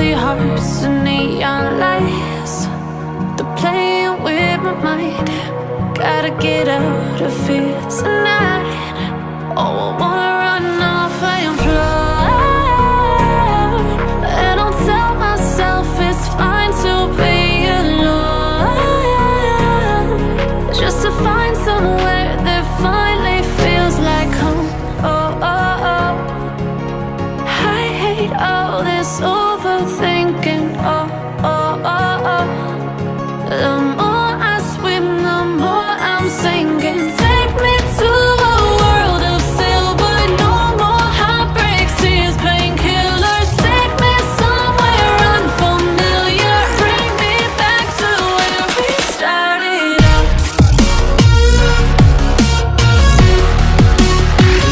Empty hearts and neon lights, they're playing with my mind. Gotta get out of here tonight. Oh, I wanna run off and fly, and I'll tell myself it's fine to be alone, just to find somewhere that finally feels like home. Oh, oh, oh. I hate all this overthinking. Oh, oh, oh, oh. The more I swim, the more I'm sinking. Take me to a world of silver. No more heartbreaks, tears, painkillers. Take me somewhere unfamiliar. Bring me back to where we started out.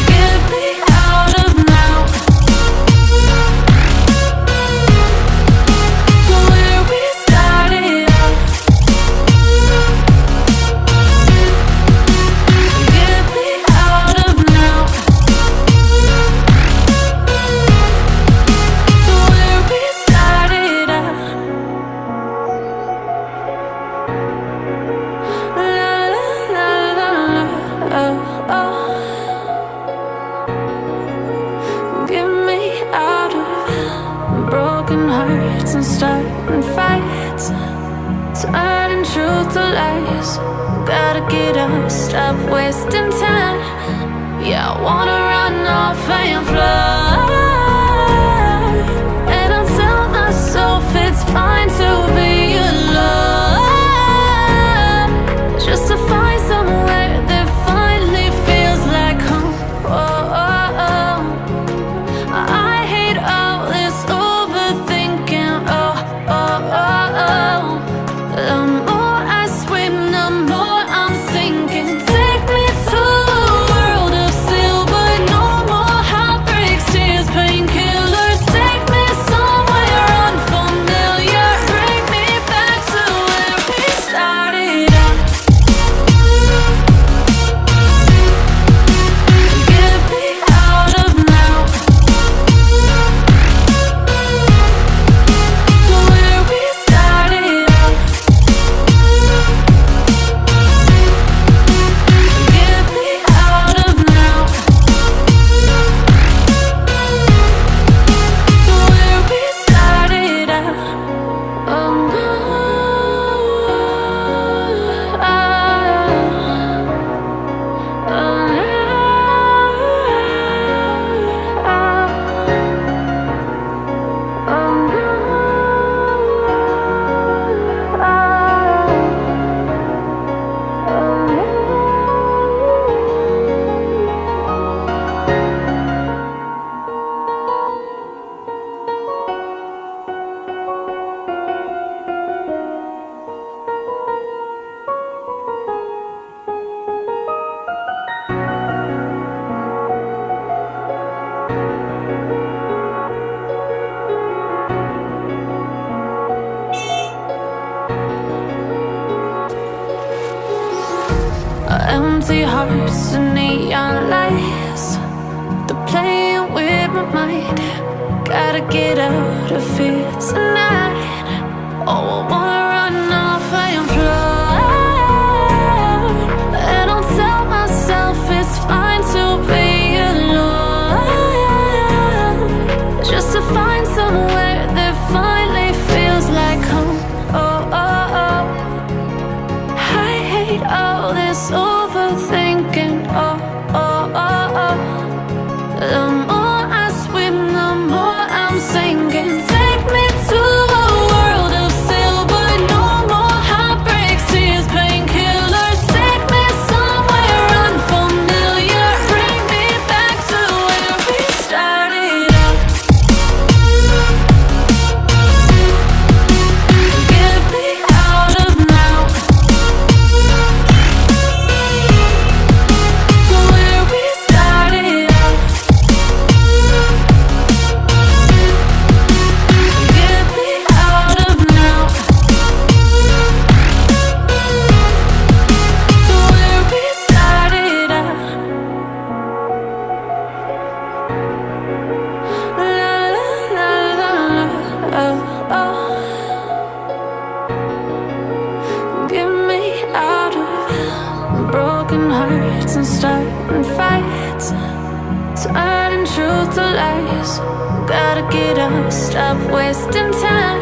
Get me out of now, to where we started out. Get me out of now, to where we started out. La la la la la, oh, oh. Get me out of broken hearts and starting fights, turning truth to lies. Gotta get up, stop wasting time. Yeah, I wanna run off and fly, and I'll tell myself it's fine to be alone, just to find somewhere that finally feels like home. Oh, oh, oh. I hate all this overthinking. Oh, oh, oh, oh. The more I swim, the more I'm sinking. Take me to a world of silver. No more heartbreaks, tears, painkillers. Take me somewhere unfamiliar. Bring me back to where we started out. Get me out of now, to where we started out. Get me out of now, to where we started out. Oh no, oh Empty hearts and neon lights, they're playing with my mind. Gotta get out of here tonight. Oh, I wanna run off and fly, and I'll tell myself it's fine to be alone, just to find somewhere that finally feels like home. Oh, oh, oh. I hate all this overthinking. Oh, oh, oh, oh. The more I swim, the more I'm sinking. Take me to a Get me out of broken hearts and starting fights, turning truth to lies. Gotta get up, stop wasting time.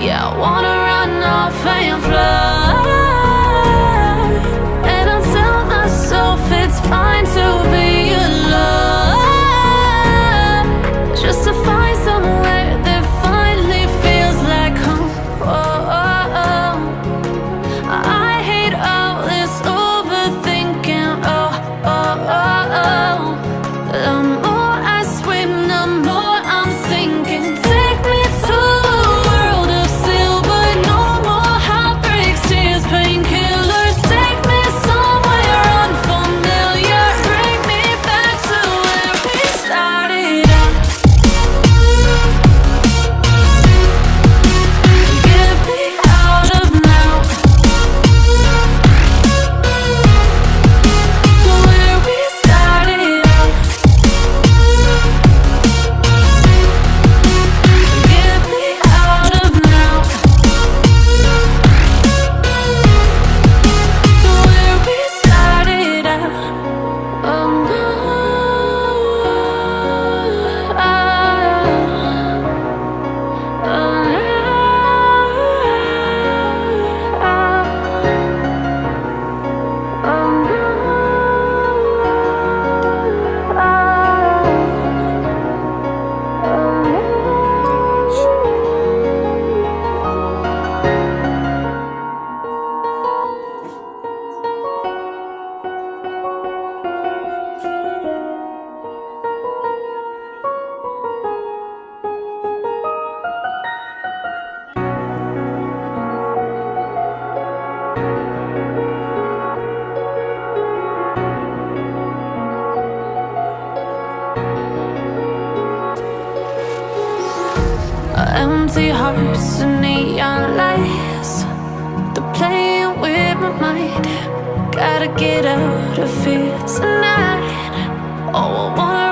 Yeah, I wanna run off and fly. And I'll tell myself it's fine to be alone, just to find somewhere that finally feels like home. I hate all this overthinking. The more I swim, the more I'm sinking. Take me to a world of silver, no more heartbreaks, tears, painkillers. Take me somewhere unfamiliar, bring me back to where we started out. Get me out of now, to where we started out. Get me out of now, to where we started out. Oh no, empty hearts and neon lights, they're playing with my mind. Gotta get out of here tonight. Oh, I wanna